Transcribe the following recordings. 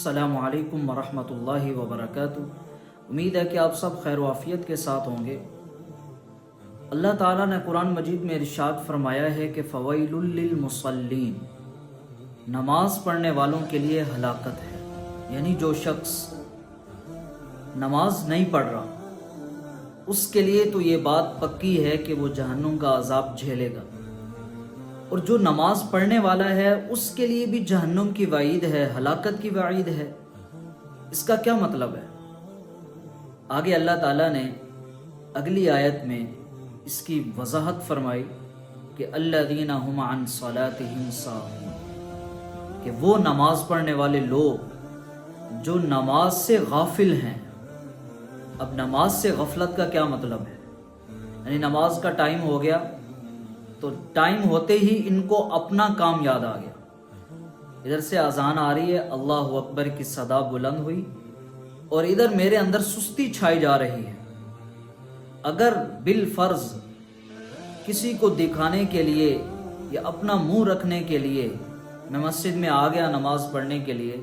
अस्सलामु अलैकुम वरहमतुल्लाहि वबरकातुहू। उम्मीद है कि आप सब खैर वाफियत के साथ होंगे। अल्लाह ताला ने कुरान मजीद में इरशाद फरमाया है कि फ़वैलुल लिल मुसल्लीन, नमाज पढ़ने वालों के लिए हलाकत है। यानी जो शख्स नमाज नहीं पढ़ रहा उसके लिए तो ये बात पक्की है कि वो जहन्नुम का अजाब झेलेगा, और जो नमाज पढ़ने वाला है उसके लिए भी जहन्नुम की वईद है, हलाकत की वईद है। इसका क्या मतलब है? आगे अल्लाह ताला ने अगली आयत में इसकी वजाहत फरमाई कि अल्लज़ीना हुम अन सलातिहिम साहून, कि वो नमाज पढ़ने वाले लोग जो नमाज से गाफिल हैं। अब नमाज से गफलत का क्या मतलब है? यानी नमाज का टाइम हो गया तो टाइम होते ही इनको अपना काम याद आ गया। इधर से अजान आ रही है, अल्लाह अकबर की सदा बुलंद हुई, और इधर मेरे अंदर सुस्ती छाई जा रही है। अगर बिल फर्ज किसी को दिखाने के लिए या अपना मुंह रखने के लिए मैं मस्जिद में आ गया नमाज पढ़ने के लिए,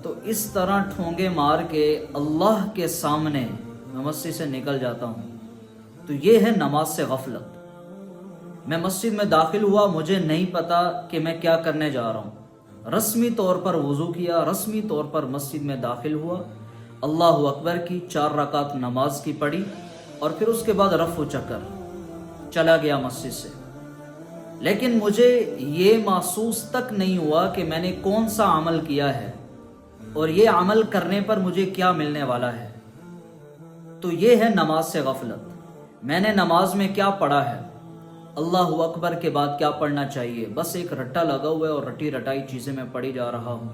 तो इस तरह ठोंगे मार के अल्लाह के सामने मैं मस्जिद से निकल जाता हूँ, तो ये है नमाज से गफलत। मैं मस्जिद में दाखिल हुआ, मुझे नहीं पता कि मैं क्या करने जा रहा हूँ। रस्मी तौर पर वज़ू किया, रस्मी तौर पर मस्जिद में दाखिल हुआ, अल्लाह अकबर की 4 रकात नमाज की पढ़ी, और फिर उसके बाद रफ़्उ चक्कर चला गया मस्जिद से। लेकिन मुझे ये महसूस तक नहीं हुआ कि मैंने कौन सा अमल किया है और ये अमल करने पर मुझे क्या मिलने वाला है। तो ये है नमाज से गफलत। मैंने नमाज में क्या पढ़ा है, अल्लाह अकबर के बाद क्या पढ़ना चाहिए, बस एक रट्टा लगा हुआ है और रटी रटाई चीज़ें मैं पढ़ी जा रहा हूँ,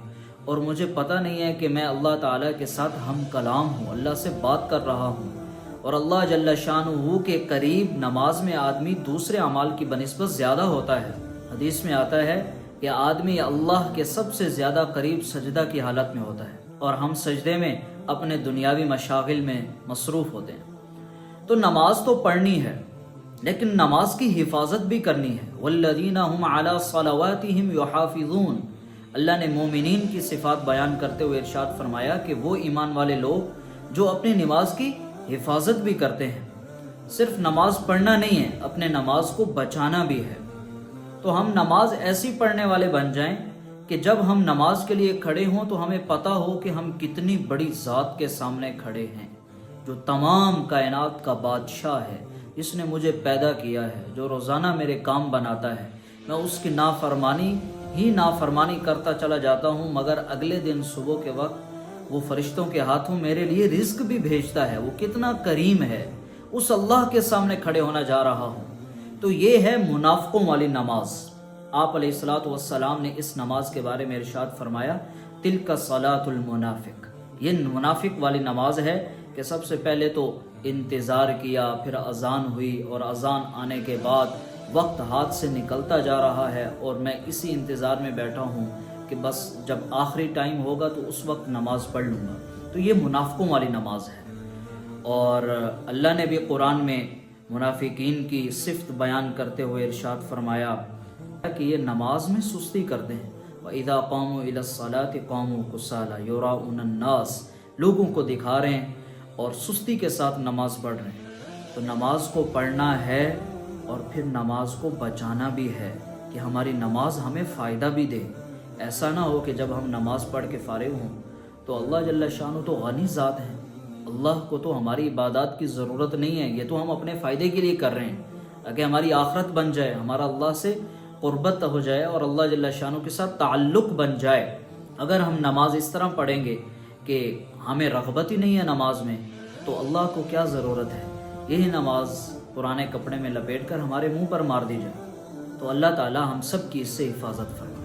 और मुझे पता नहीं है कि मैं अल्लाह ताला के साथ हम कलाम हूँ, अल्लाह से बात कर रहा हूँ। और अल्लाह जल्ल शानुहु के करीब नमाज में आदमी दूसरे अमाल की बनिस्बत ज़्यादा होता है। हदीस में आता है कि आदमी अल्लाह के सबसे ज़्यादा करीब सजदा की हालत में होता है, और हम सजदे में अपने दुनियावी मशागिल में मसरूफ़ होते हैं। तो नमाज तो पढ़नी है, लेकिन नमाज की हिफाजत भी करनी है। वल्लज़ीना हुम अला सलावातिहिम युहाफ़िज़ून, अल्लाह ने मोमिनीन की सिफ़ात बयान करते हुए इरशाद फरमाया कि वो ईमान वाले लोग जो अपनी नमाज की हिफाजत भी करते हैं। सिर्फ नमाज पढ़ना नहीं है, अपने नमाज को बचाना भी है। तो हम नमाज ऐसी पढ़ने वाले बन जाएं कि जब हम नमाज के लिए खड़े हों तो हमें पता हो कि हम कितनी बड़ी ज़ात के सामने खड़े हैं, जो तमाम कायनात का बादशाह है, जिसने मुझे पैदा किया है, जो रोज़ाना मेरे काम बनाता है। मैं उसकी नाफरमानी करता चला जाता हूँ, मगर अगले दिन सुबह के वक्त वो फरिश्तों के हाथों मेरे लिए रिज्क भी भेजता है। वो कितना करीम है, उस अल्लाह के सामने खड़े होना जा रहा हूँ। तो ये है मुनाफिकों वाली नमाज। आप अलैहिस्सलातु वस्सलाम ने इस नमाज के बारे में इरशाद फरमाया, तिल्का सलातुल मुनाफिक, ये मुनाफिक वाली नमाज है कि सबसे पहले तो इंतज़ार किया, फिर अजान हुई, और अजान आने के बाद वक्त हाथ से निकलता जा रहा है, और मैं इसी इंतज़ार में बैठा हूँ कि बस जब आखिरी टाइम होगा तो उस वक्त नमाज पढ़ लूँगा। तो ये मुनाफिकों वाली नमाज है। और अल्लाह ने भी कुरान में मुनाफिकीन की सिफ़त बयान करते हुए इरशाद फरमाया कि ये नमाज में सुस्ती करते हैं। व इज़ा क़ामू इलस्सलाति क़ामू कुसाला युराउन नास, लोगों को दिखा रहे हैं और सुस्ती के साथ नमाज पढ़ रहे हैं। तो नमाज को पढ़ना है और फिर नमाज को बचाना भी है कि हमारी नमाज हमें फ़ायदा भी दे। ऐसा ना हो कि जब हम नमाज पढ़ के फ़ारिग हों तो अल्लाह जल्ल शानु तो गनी ज़ात है, अल्लाह को तो हमारी इबादत की ज़रूरत नहीं है, ये तो हम अपने फ़ायदे के लिए कर रहे हैं, ताकि हमारी आखरत बन जाए, हमारा अल्लाह से क़ुर्बत हो जाए और अल्लाह जल्ल शानु के साथ ताल्लुक़ बन जाए। अगर हम नमाज इस तरह पढ़ेंगे कि हमें रग़बत ही नहीं है नमाज में, तो अल्लाह को क्या ज़रूरत है यही नमाज पुराने कपड़े में लपेट कर हमारे मुँह पर मार दी जाए। तो अल्लाह ताला हम सब की इससे हिफाजत फरमाए।